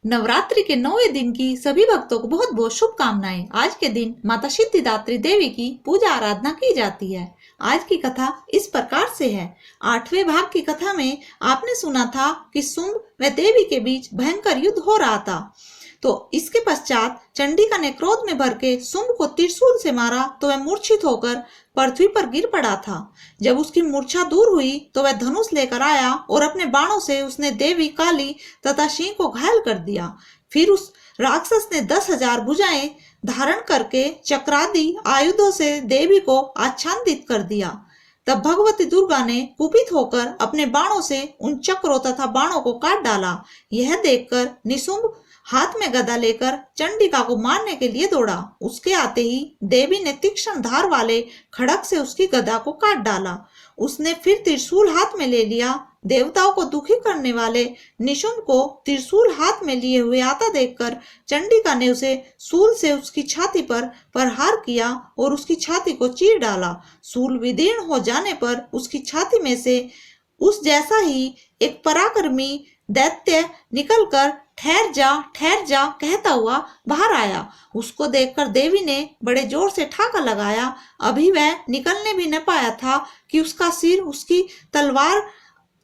नवरात्रि के 9वें दिन की सभी भक्तों को बहुत बहुत शुभकामनाएं। आज के दिन माता सिद्धिदात्री देवी की पूजा आराधना की जाती है। आज की कथा इस प्रकार से है। 8वें भाग की कथा में आपने सुना था कि शुंभ व देवी के बीच भयंकर युद्ध हो रहा था। तो इसके पश्चात चंडिका ने क्रोध में भर के शुंभ को त्रिशूल से मारा तो वह मूर्छित होकर पृथ्वी पर गिर पड़ा था। जब उसकी मूर्छा दूर हुई तो वह धनुष लेकर आया और अपने बाणों से उसने देवी काली तथा सिंह को घायल कर दिया। फिर उस राक्षस ने 10,000 भुजाएं धारण करके चक्रादि आयुधों से देवी को आच्छादित कर दिया। तब भगवती दुर्गा ने कुपित होकर अपने बाणों से उन चक्रों तथा बाणों को काट डाला। यह देखकर निशुंभ हाथ में गदा लेकर चंडिका को मारने के लिए दौड़ा। उसके आते ही देवी ने तीक्ष्ण धार वाले खड़ग से उसकी गदा को काट डाला। उसने फिर त्रिशूल हाथ में ले लिया। देवताओं को दुखी करने वाले निशुंभ को त्रिशूल हाथ में लिए हुए आता देखकर चंडिका ने उसे शूल से उसकी छाती पर प्रहार किया और उसकी छाती को चीर डाला। शूल विदीर्ण हो जाने पर उसकी छाती में से उस जैसा ही एक पराक्रमी दैत्य निकलकर ठहर जा कहता हुआ बाहर आया। उसको देखकर देवी ने बड़े जोर से ठाका लगाया। अभी वह निकलने भी न पाया था कि उसका सिर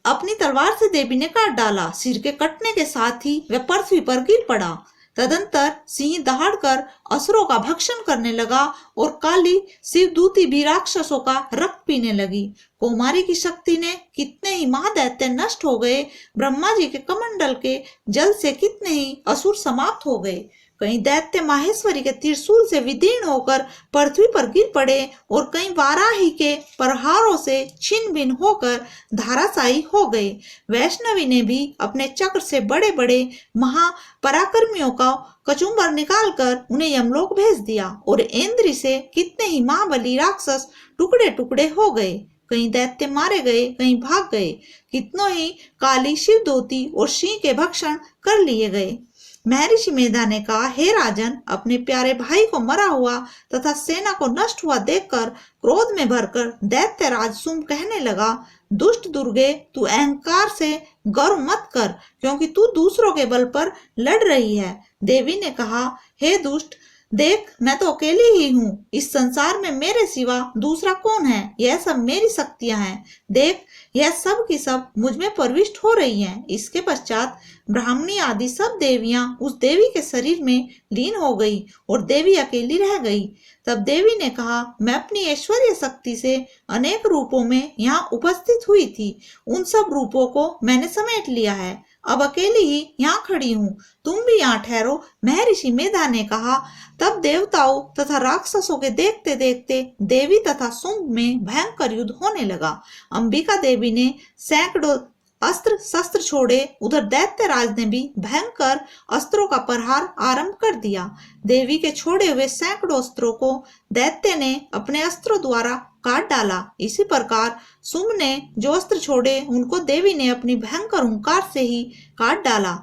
अपनी तलवार से देवी ने काट डाला। सिर के कटने के साथ ही वह पृथ्वी पर गिर पड़ा। तदंतर सिंह दहाड़कर असुरों का भक्षण करने लगा और काली शिवदूती भी राक्षसों का रक्त पीने लगी। कौमारी की शक्ति ने कितने ही महादैत्य नष्ट हो गए। ब्रह्मा जी के कमंडल के जल से कितने ही असुर समाप्त हो गए। कई दैत्य माहेश्वरी के त्रिशूल से विदीर्ण होकर पृथ्वी पर गिर पड़े और कई वाराही के प्रहारों से छिन्न भिन्न होकर धाराशायी हो गए। वैष्णवी ने भी अपने चक्र से बड़े बड़े महापराक्रमियों का कचुम्बर निकालकर उन्हें यमलोक भेज दिया और इंद्र से कितने ही महाबली राक्षस टुकड़े टुकड़े हो गए। कई दैत्य मारे गए, कहीं भाग गए। कितनों ही काली शिवदूती और सिंह के भक्षण कर लिए गए। महर्षि मेधा ने कहा, हे राजन, अपने प्यारे भाई को मरा हुआ तथा सेना को नष्ट हुआ देखकर क्रोध में भरकर दैत्य राज शुंभ कहने लगा, दुष्ट दुर्गे, तू अहंकार से गर्व मत कर, क्योंकि तू दूसरों के बल पर लड़ रही है। देवी ने कहा, हे दुष्ट, देख, मैं तो अकेली ही हूँ। इस संसार में मेरे सिवा दूसरा कौन है? यह सब मेरी शक्तियां हैं। देख, यह सब की सब मुझ में प्रविष्ट हो रही हैं। इसके पश्चात ब्राह्मणी आदि सब देवियां उस देवी के शरीर में लीन हो गई और देवी अकेली रह गई। तब देवी ने कहा, मैं अपनी ऐश्वर्य शक्ति से अनेक रूपों में यहाँ उपस्थित हुई थी। उन सब रूपों को मैंने समेट लिया है। अब अकेली ही यहाँ खड़ी हूँ, तुम भी यहाँ ठहरो। महर्षि मेधा ने कहा। तब देवताओं तथा राक्षसों के देखते देखते देवी तथा शुंभ में भयंकर युद्ध होने लगा। अंबिका देवी ने सैकड़ों अस्त्र शस्त्र छोड़े। उधर दैत्य राज ने भी भयंकर अस्त्रों का प्रहार आरंभ कर दिया। देवी के छोड़े हुए सैकड़ों अस्त्रों को दैत्य ने अपने अस्त्रों द्वारा काट डाला। इसी प्रकार शुंभ ने जो अस्त्र छोड़े उनको देवी ने अपनी भयंकर हुंकार से ही काट डाला।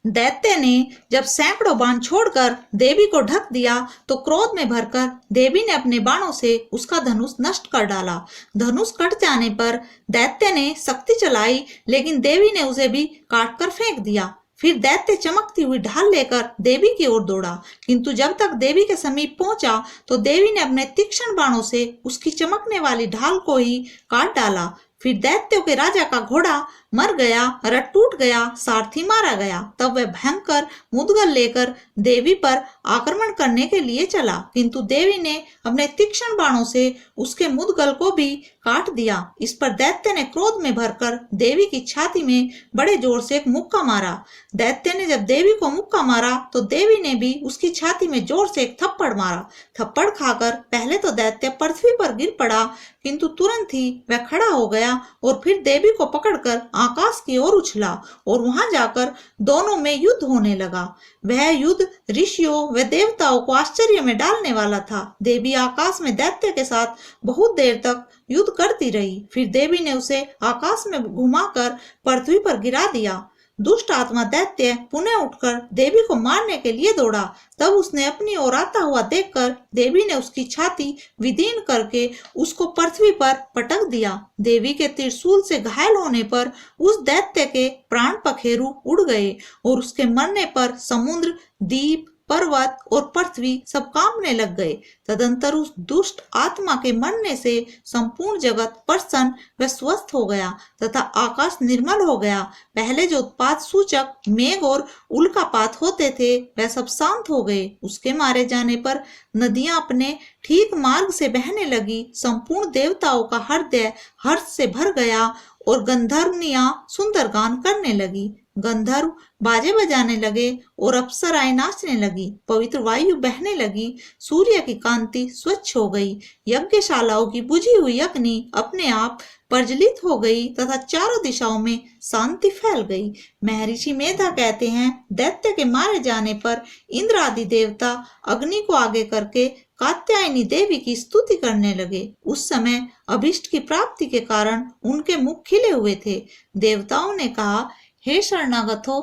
दैत्य ने जब सैकड़ों बाण छोड़कर देवी को ढक दिया तो क्रोध में भरकर देवी ने अपने बाणों से उसका धनुष नष्ट कर डाला। धनुष कट जाने पर दैत्य ने शक्ति चलाई, लेकिन देवी ने उसे भी काटकर फेंक दिया। फिर दैत्य चमकती हुई ढाल लेकर देवी की ओर दौड़ा, किंतु जब तक देवी के समीप पहुंचा तो देवी ने अपने तीक्ष्ण बाणों से उसकी चमकने वाली ढाल को ही काट डाला। फिर दैत्यों के राजा का घोड़ा मर गया, रथ टूट गया, सारथी मारा गया। तब वह भयंकर मुद्गल लेकर देवी पर आक्रमण करने के लिए चला, किंतु देवी ने अपने तीक्ष्ण बाणों से उसके मुद्गल को भी काट दिया। इस पर दैत्य ने क्रोध में भरकर देवी की छाती में बड़े जोर से एक मुक्का मारा। दैत्य ने जब देवी को मुक्का मारा तो देवी ने भी उसकी छाती में जोर से एक थप्पड़ मारा। थप्पड़ खाकर पहले तो दैत्य पृथ्वी पर गिर पड़ा, किंतु तुरंत ही वह खड़ा हो गया और फिर देवी को पकड़कर आकाश की ओर उछला और वहां जाकर दोनों में युद्ध होने लगा। वह युद्ध ऋषियों व देवताओं को आश्चर्य में डालने वाला था। देवी आकाश में दैत्य के साथ बहुत देर तक युद्ध करती रही। फिर देवी ने उसे आकाश में घुमाकर पृथ्वी पर गिरा दिया। दुष्ट आत्मा दैत्य पुनः उठकर देवी को मारने के लिए दौड़ा। तब उसने अपनी ओर आता हुआ देखकर देवी ने उसकी छाती विदीर्ण करके उसको पृथ्वी पर पटक दिया। देवी के त्रिशूल से घायल होने पर उस दैत्य के प्राण पखेरु उड़ गए और उसके मरने पर समुद्र, द्वीप, पर्वत और पृथ्वी सब कांपने लग गए। तदंतर उस दुष्ट आत्मा के मरने से संपूर्ण जगत प्रसन्न व स्वस्थ हो गया तथा आकाश निर्मल हो गया। पहले जो उत्पात सूचक मेघ और उल्कापात होते थे वह सब शांत हो गए। उसके मारे जाने पर नदियां अपने ठीक मार्ग से बहने लगी। संपूर्ण देवताओं का हृदय हर्ष से भर गया और गंधर्वनियां सुंदर गान करने लगी। गंधर्व बाजे बजाने लगे और अप्सराएं नाचने लगी। पवित्र वायु बहने लगी। सूर्य की कांति स्वच्छ हो गई। यज्ञशालाओं की बुझी हुई अग्नि अपने आप प्रज्वलित हो गई तथा चारों दिशाओं में शांति फैल गई। महर्षि मेधा कहते हैं, दैत्य के मारे जाने पर इंद्र आदि देवता अग्नि को आगे करके कात्यायनी देवी की स्तुति करने लगे। उस समय अभिष्ट की प्राप्ति के कारण उनके मुख खिले हुए थे। देवताओं ने कहा, हे शरणागतों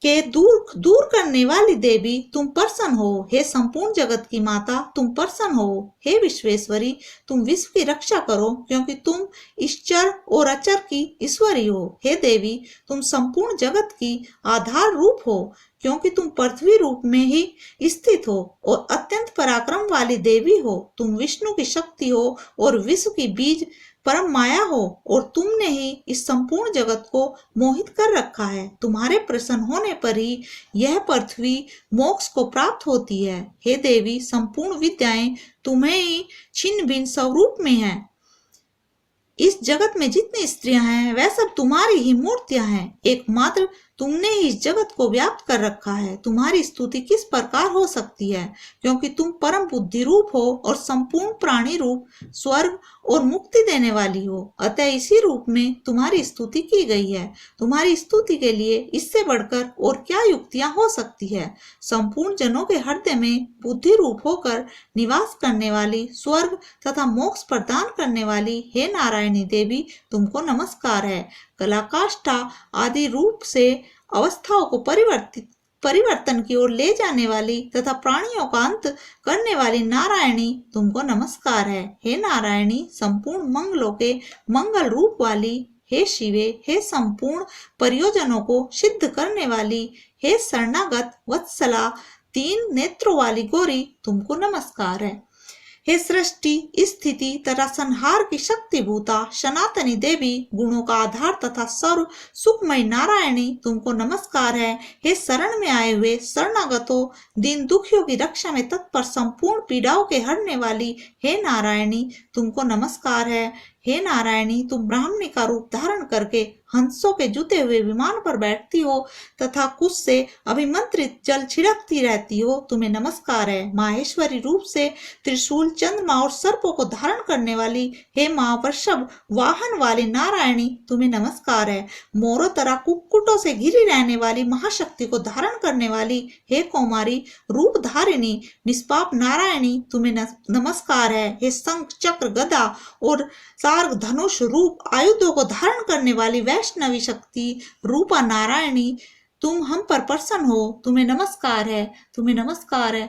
के दूर दूर करने वाली देवी तुम प्रसन्न हो। हे संपूर्ण जगत की माता तुम प्रसन्न हो। हे विश्वेश्वरी तुम विश्व की रक्षा करो क्योंकि तुम ईश्वर और अचर की ईश्वरी हो। हे देवी तुम संपूर्ण जगत की आधार रूप हो क्योंकि तुम पृथ्वी रूप में ही स्थित हो और अत्यंत पराक्रम वाली देवी हो। तुम विष्णु की शक्ति हो और विश्व की बीज परम माया हो और तुमने ही इस संपूर्ण जगत को मोहित कर रखा है। तुम्हारे प्रसन्न होने पर ही यह पृथ्वी मोक्ष को प्राप्त होती है। हे देवी संपूर्ण विद्याएं तुम्हें ही छिन्न भिन्न स्वरूप में है। इस जगत में जितनी स्त्रियां हैं वह सब तुम्हारी ही मूर्तियां हैं। एकमात्र तुमने ही इस जगत को व्याप्त कर रखा है। तुम्हारी स्तुति किस प्रकार हो सकती है क्योंकि तुम परम बुद्धि रूप हो और संपूर्ण प्राणी रूप, स्वर्ग और मुक्ति देने वाली हो। अतः इसी रूप में तुम्हारी स्तुति की गई है। तुम्हारी स्तुति के लिए इससे बढ़कर और क्या युक्तियां हो सकती है। संपूर्ण जनों के हृदय में बुद्धि रूप होकर निवास करने वाली, स्वर्ग तथा मोक्ष प्रदान करने वाली हे नारायणी देवी तुमको नमस्कार है। कलाकाष्ठा आदि रूप से अवस्थाओं को परिवर्तन की ओर ले जाने वाली तथा प्राणियों का अंत करने वाली नारायणी तुमको नमस्कार है। हे नारायणी संपूर्ण मंगलों के मंगल रूप वाली, हे शिवे हे संपूर्ण प्रयोजनों को सिद्ध करने वाली, हे शरणागत वत्सला तीन नेत्रों वाली गौरी तुमको नमस्कार है। हे सृष्टि स्थिति तथा संहार की शक्ति भूता सनातनी देवी, गुणों का आधार तथा सर्व सुखमय नारायणी तुमको नमस्कार है। हे शरण में आए हुए शरणागतों, दीन दुखियों की रक्षा में तत्पर, संपूर्ण पीड़ाओं के हरने वाली हे नारायणी तुमको नमस्कार है। हे नारायणी तुम ब्राह्मणी का रूप धारण करके हंसों के जुते हुए विमान पर बैठती हो तथा कुछ से अभिमंत्रित जल छिड़कती रहती हो, तुम्हें नमस्कार है। माहेश्वरी रूप से त्रिशूल, चंद्रमा और सर्पों को धारण करने वाली हे महावृषभ वाहन वाली नारायणी तुम्हें नमस्कार है। मोरों तरह कुक्कुटों से घिरी रहने वाली महाशक्ति को धारण करने वाली हे कौमारी रूप धारिणी निष्पाप नारायणी तुम्हें नमस्कार है। हे शंख, चक्र, गदा और सार्ग, धनुष रूप आयुधों को धारण करने वाली वैष्णवी शक्ति रूपा नारायणी तुम हम पर प्रसन्न हो, तुम्हें नमस्कार है। तुम्हें नमस्कार है।